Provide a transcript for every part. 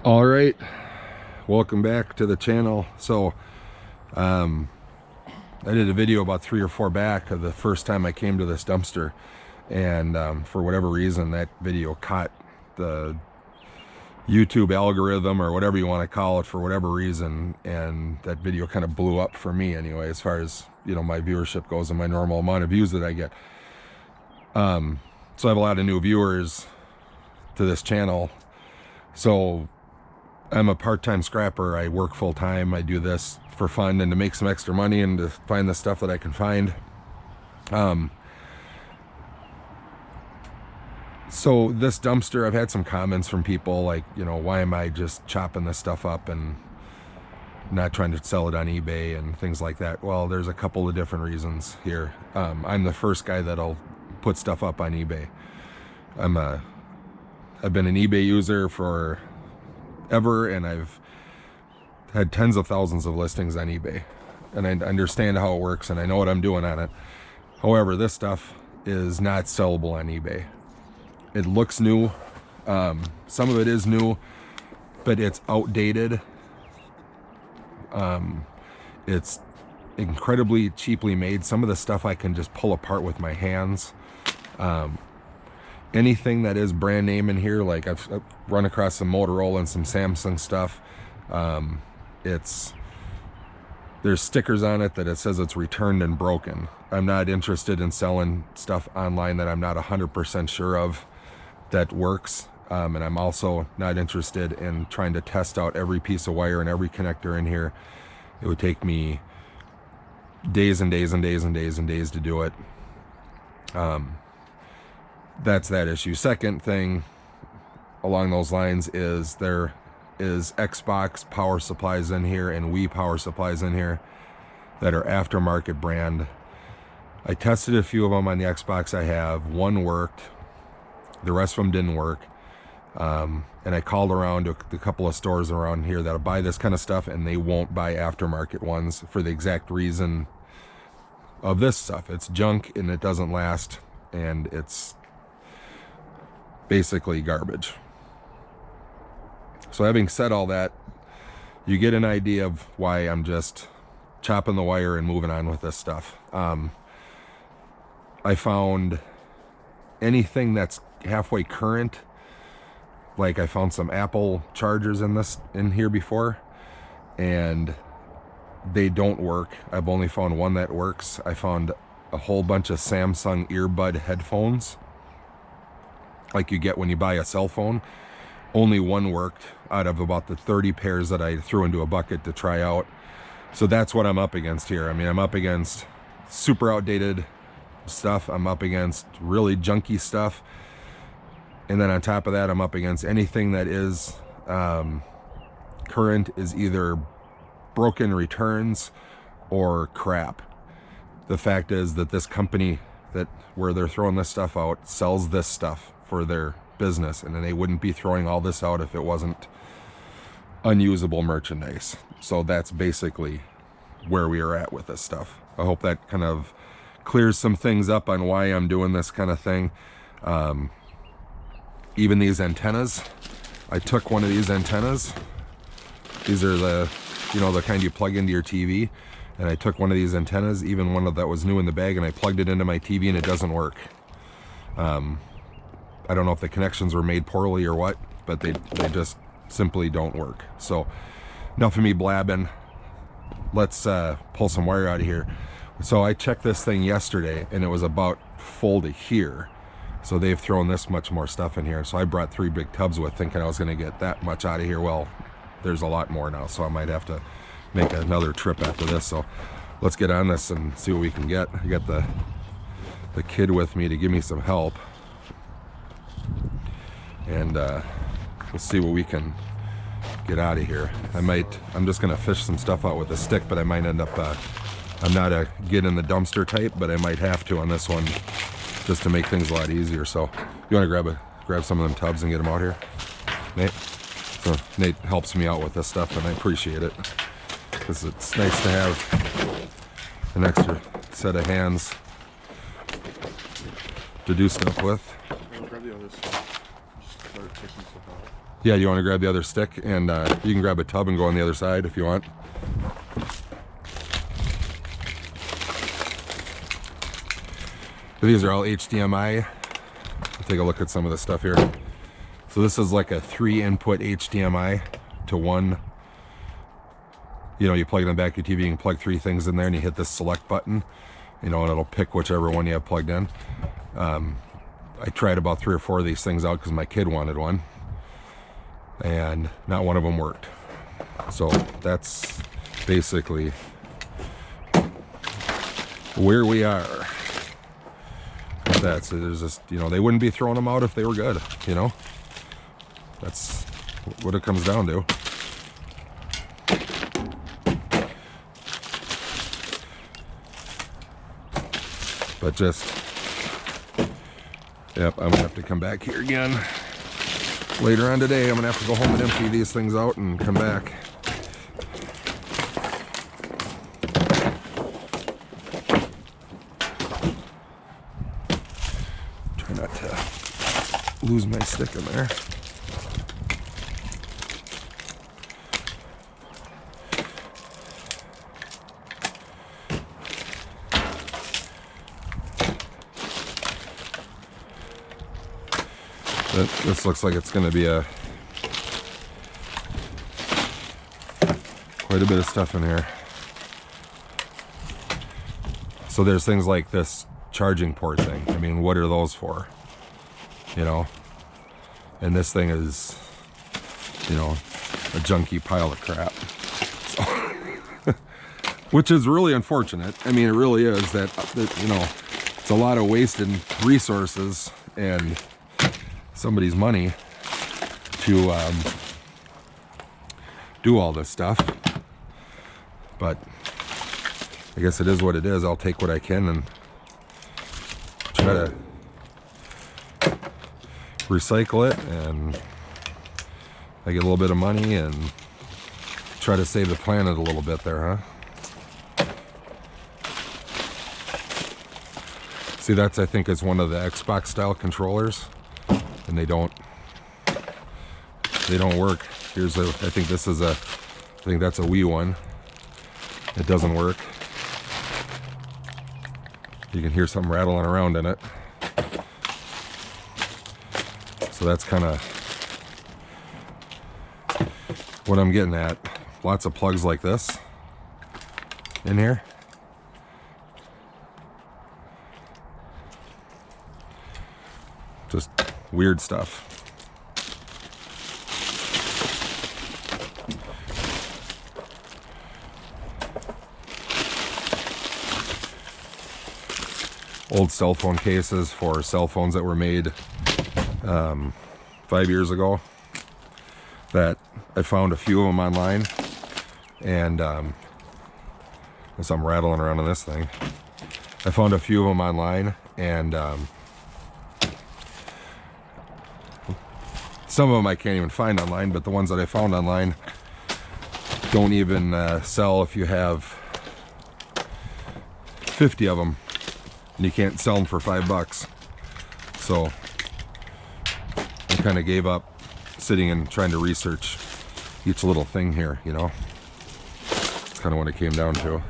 All right, welcome back to the channel. So I did a video about 3 or 4 back of the first time I came to this dumpster, and for whatever reason that video caught the YouTube algorithm, or whatever you want to call it, for whatever reason, and that video kind of blew up for me anyway, as far as, you know, my viewership goes and my normal amount of views that I get. So I have a lot of new viewers to this channel. So I'm a part-time scrapper. I work full-time. I do this for fun and to make some extra money and to find the stuff that I can find. So this dumpster, I've had some comments from people like, you know, why am I just chopping this stuff up and not trying to sell it on eBay and things like that? Well, there's a couple of different reasons here. I'm the first guy that'll put stuff up on eBay. I've been an eBay user for ever, and I've had tens of thousands of listings on eBay, and I understand how it works and I know what I'm doing on it. However, this stuff is not sellable on eBay. It looks new. Some of it is new, but it's outdated. It's incredibly cheaply made. Some of the stuff I can just pull apart with my hands. Anything that is brand name in here, like I've run across some Motorola and some Samsung stuff. There's stickers on it that it says it's returned and broken. I'm not interested in selling stuff online that I'm not 100% sure of that works. And I'm also not interested in trying to test out every piece of wire and every connector in here. It would take me days and days and days and days and days to do it. That's that issue. Second thing along those lines is there is Xbox power supplies in here and Wii power supplies in here that are aftermarket brand. I tested a few of them on the Xbox I have. One worked. The rest of them didn't work. And I called around to a couple of stores around here that'll buy this kind of stuff, and they won't buy aftermarket ones for the exact reason of this stuff. It's junk and it doesn't last, and it's basically garbage. So having said all that, you get an idea of why I'm just chopping the wire and moving on with this stuff. I found anything that's halfway current. Like I found some Apple chargers in here before, and they don't work. I've only found one that works. I found a whole bunch of Samsung earbud headphones, like you get when you buy a cell phone. Only one worked out of about the 30 pairs that I threw into a bucket to try out. So that's what I'm up against here. I mean, I'm up against super outdated stuff. I'm up against really junky stuff. And then on top of that, I'm up against anything that is current is either broken returns or crap. The fact is that this company where they're throwing this stuff out sells this stuff for their business, and then they wouldn't be throwing all this out if it wasn't unusable merchandise. So that's basically where we are at with this stuff. I hope that kind of clears some things up on why I'm doing this kind of thing. Even these antennas, I took one of these antennas. These are the, you know, the kind you plug into your TV. And I took one of these antennas, even one that was new in the bag, and I plugged it into my TV, and it doesn't work. I don't know if the connections were made poorly or what, but they just simply don't work. So enough of me blabbing. Let's pull some wire out of here. So I checked this thing yesterday, and it was about full to here. So they've thrown this much more stuff in here. So I brought 3 big tubs with, thinking I was going to get that much out of here. Well, there's a lot more now, so I might have to make another trip after this. So let's get on this and see what we can get. I got the kid with me to give me some help, and we'll see what we can get out of here. I'm just gonna fish some stuff out with a stick, but I might end up I'm not a get in the dumpster type, but I might have to on this one just to make things a lot easier. So you want to grab some of them tubs and get them out here, Nate? So Nate helps me out with this stuff, and I appreciate it, because it's nice to have an extra set of hands to do stuff with. Grab the others. start taking stuff out. Yeah, you want to grab the other stick, and you can grab a tub and go on the other side if you want. These are all HDMI. I'll take a look at some of the stuff here. So this is like a 3-input HDMI to 1. You know, you plug it in the back of your TV, you can plug 3 things in there, and you hit this select button, you know, and it'll pick whichever one you have plugged in. I tried about 3 or 4 of these things out because my kid wanted one, and not one of them worked. So that's basically where we are. So there's just, you know, they wouldn't be throwing them out if they were good, you know. That's what it comes down to. But just, yep, I'm gonna have to come back here again later on today. I'm gonna have to go home and empty these things out and come back. Try not to lose my stick in there. This looks like it's going to be quite a bit of stuff in here. So there's things like this charging port thing. I mean, what are those for? You know? And this thing is, you know, a junky pile of crap. So which is really unfortunate. I mean, it really is that, you know, it's a lot of wasted resources and somebody's money to do all this stuff. But I guess it is what it is. I'll take what I can and try to recycle it, and I get a little bit of money and try to save the planet a little bit there, huh? See, that's, I think, is one of the Xbox style controllers, and they don't work. Here's a, I think this is a, I think that's a Wii one. It doesn't work. You can hear something rattling around in it. So that's kind of what I'm getting at. Lots of plugs like this in here. Just weird stuff. Old cell phone cases for cell phones that were made 5 years ago, that I found a few of them online, and as I'm rattling around on this thing, I found a few of them online, and some of them I can't even find online, but the ones that I found online don't even sell if you have 50 of them, and you can't sell them for $5. So I kind of gave up sitting and trying to research each little thing here, you know. That's kind of what it came down to.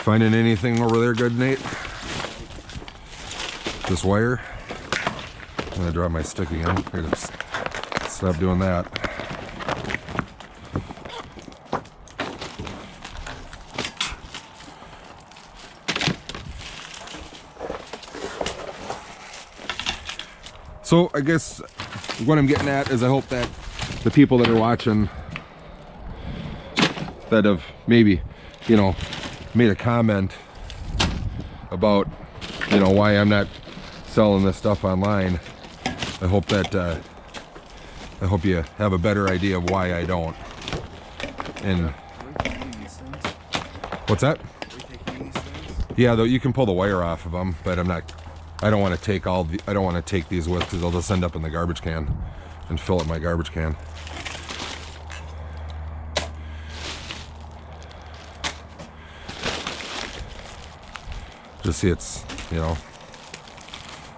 Finding anything over there good, Nate? This wire? I'm gonna drop my stick again. Here, just stop doing that. So I guess what I'm getting at is I hope that the people that are watching that have maybe, you know, made a comment about, you know, why I'm not selling this stuff online, I hope that I hope you have a better idea of why I don't. And what's that? Yeah, though, you can pull the wire off of them, but I don't want to take I don't want to take these with, because they'll just end up in the garbage can and fill up my garbage can. Just see it's, you know,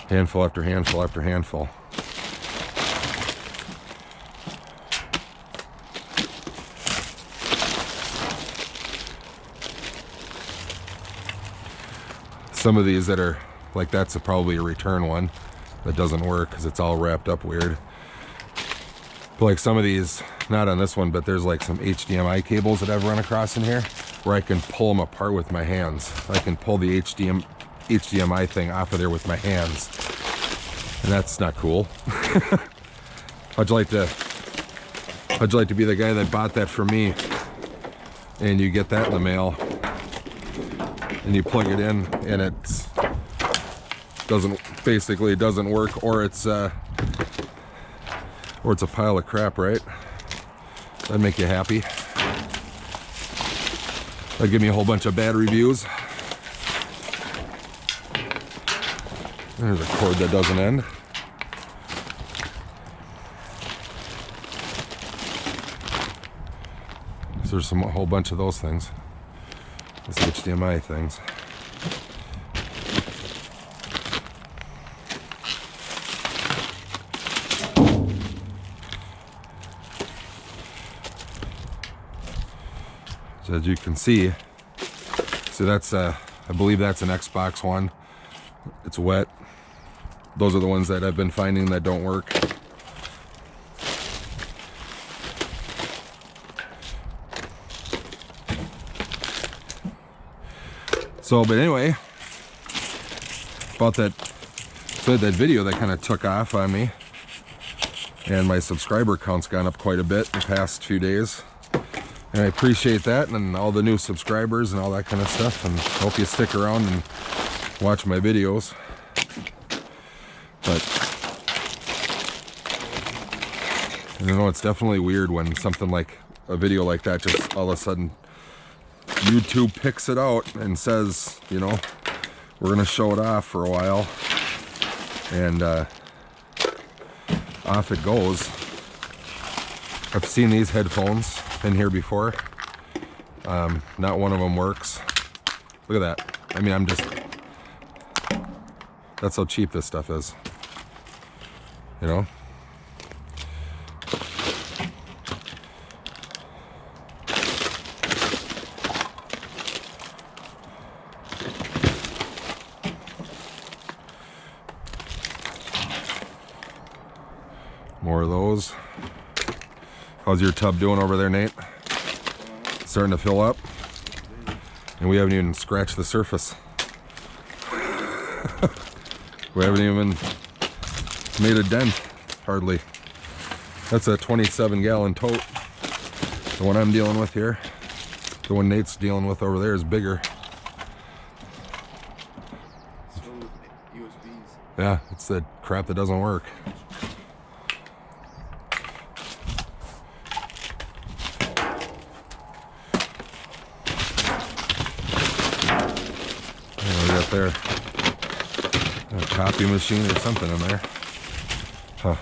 handful after handful after handful. Some of these that are like, that's probably a return one that doesn't work because it's all wrapped up weird. But like some of these, not on this one, but there's like some HDMI cables that I've run across in here where I can pull them apart with my hands. I can pull the HDMI thing off of there with my hands, and that's not cool. How'd you like to be the guy that bought that for me, and you get that in the mail, and you plug it in, and it doesn't work, or it's a pile of crap, right? That'd make you happy. That'd give me a whole bunch of bad reviews. There's a cord that doesn't end. So there's a whole bunch of those things. Those HDMI things. So as you can see, that's I believe that's an Xbox One. It's wet. Those are the ones that I've been finding that don't work. So, but anyway, about that, so that video that kind of took off on me, and my subscriber count's gone up quite a bit in the past few days. And I appreciate that, and all the new subscribers and all that kind of stuff, and hope you stick around and watch my videos. But you know, it's definitely weird when something like a video like that just all of a sudden YouTube picks it out and says, you know, we're gonna show it off for a while, and off it goes. I've seen these headphones in here before. Not one of them works. Look at that. I mean, that's how cheap this stuff is, you know. More of those. How's your tub doing over there, Nate? Starting to fill up? And we haven't even scratched the surface. We haven't even made a dent, hardly. That's a 27-gallon tote. The one I'm dealing with here. The one Nate's dealing with over there is bigger. Yeah, it's the crap that doesn't work. There, a copy machine or something in there. Huh.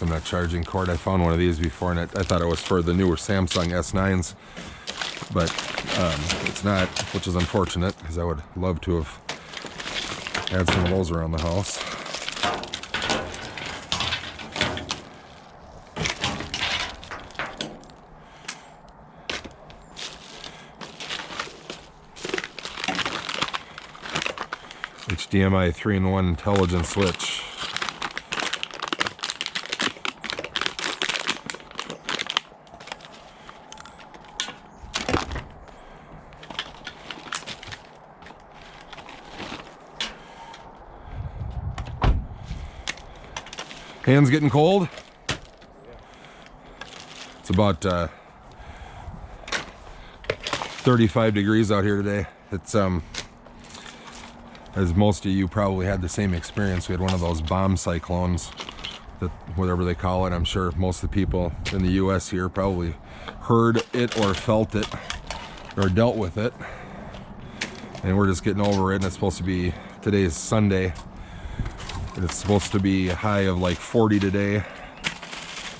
I'm not charging cord. I found one of these before, and I thought it was for the newer Samsung S9s, but it's not, which is unfortunate because I would love to have had some of those around the house. HDMI 3-in-1 intelligent switch. Hands getting cold? It's about 35 degrees out here today. It's as most of you probably had the same experience. We had one of those bomb cyclones, that whatever they call it. I'm sure most of the people in the US here probably heard it or felt it or dealt with it, and we're just getting over it. And it's supposed to be, today's Sunday, it's supposed to be a high of like 40 today,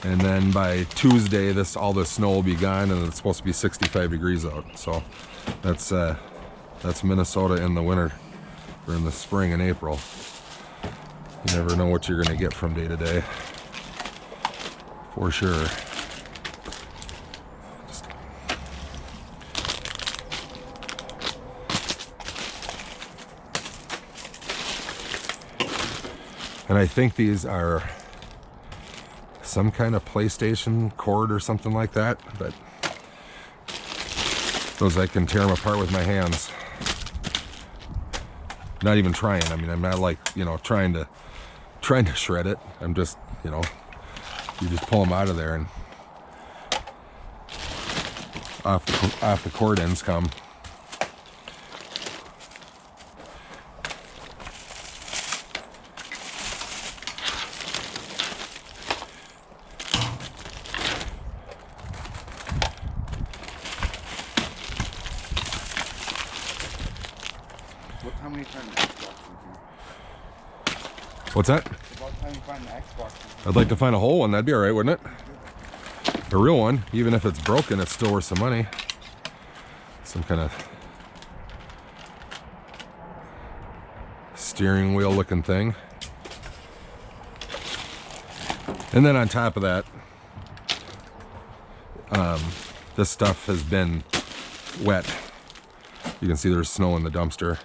and then by Tuesday all this snow will be gone, and it's supposed to be 65 degrees out. So that's Minnesota in the winter, or in the spring and April. You never know what you're gonna get from day to day, for sure. And I think these are some kind of PlayStation cord or something like that, but those, I can tear them apart with my hands. Not even trying. I mean, I'm not like, you know, trying to shred it. I'm just, you know, you just pull them out of there and off the cord ends come. How many times Xbox in here? What's that? It's about time you find the Xbox in here. I'd like to find a whole one. That'd be all right, wouldn't it? A real one. Even if it's broken, it's still worth some money. Some kind of steering wheel looking thing. And then on top of that, this stuff has been wet. You can see there's snow in the dumpster.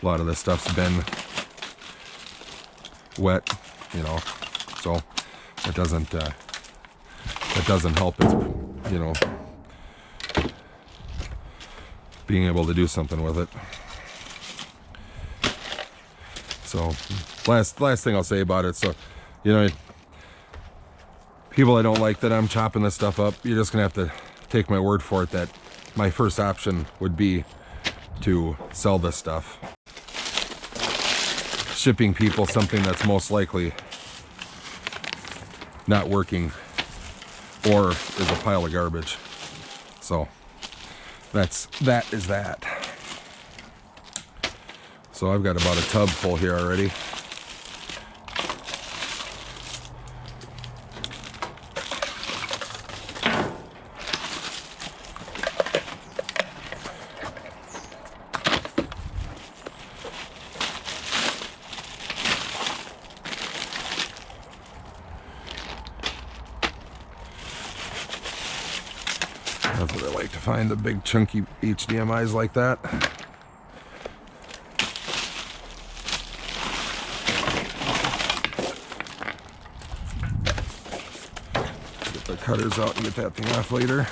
A lot of this stuff's been wet, you know, so it doesn't help. It's, you know, being able to do something with it. So last thing I'll say about it. So, you know, people that don't like that I'm chopping this stuff up, you're just gonna have to take my word for it that my first option would be to sell this stuff. Shipping people something that's most likely not working or is a pile of garbage. So that is that. So I've got about a tub full here already. That's what I like to find, the big chunky HDMIs like that. Get the cutters out and get that thing off later.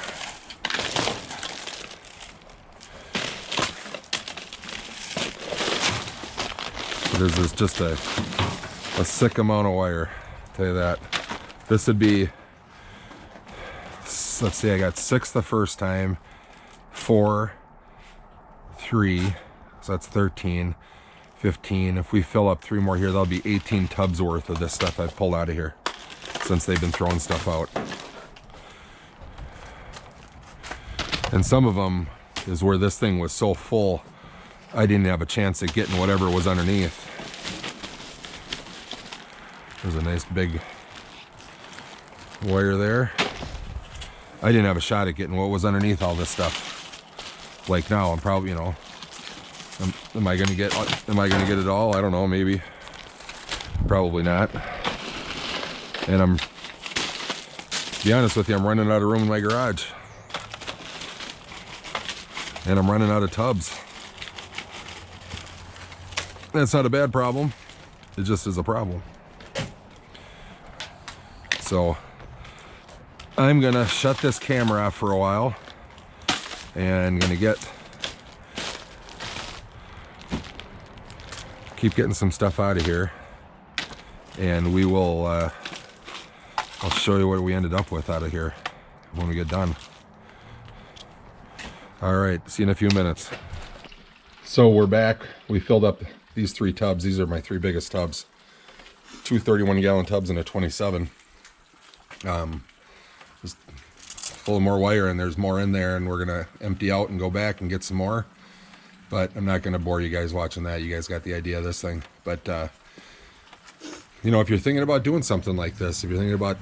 So this is just a sick amount of wire, I'll tell you that. This would be, let's see, I got 6 the first time, 4, 3, so that's 13, 15. If we fill up 3 more here, that'll be 18 tubs worth of this stuff I've pulled out of here since they've been throwing stuff out. And some of them is where this thing was so full, I didn't have a chance at getting whatever was underneath. There's a nice big wire there. I didn't have a shot at getting what was underneath all this stuff. Like now, I'm probably, you know, am I gonna get it all? I don't know, maybe. Probably not. And to be honest with you, I'm running out of room in my garage. And I'm running out of tubs. That's not a bad problem. It just is a problem. So I'm gonna shut this camera off for a while and gonna keep getting some stuff out of here, and we will I'll show you what we ended up with out of here when we get done. All right, see you in a few minutes. So we're back. We filled up these 3 tubs. These are my 3 biggest tubs. 2 31-gallon tubs and a 27. Just full of more wire, and there's more in there, and we're gonna empty out and go back and get some more. But I'm not gonna bore you guys watching that. You guys got the idea of this thing. But you know, if you're thinking about doing something like this, if you're thinking about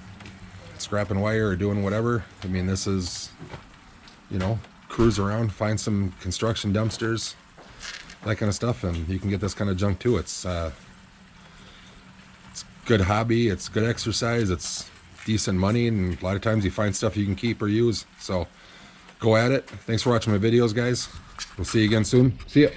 scrapping wire or doing whatever, I mean, this is, you know, cruise around, find some construction dumpsters, that kind of stuff, and you can get this kind of junk too. It's good hobby, it's good exercise, it's decent money, and a lot of times you find stuff you can keep or use. So go at it. Thanks for watching my videos, guys. We'll see you again soon. See ya.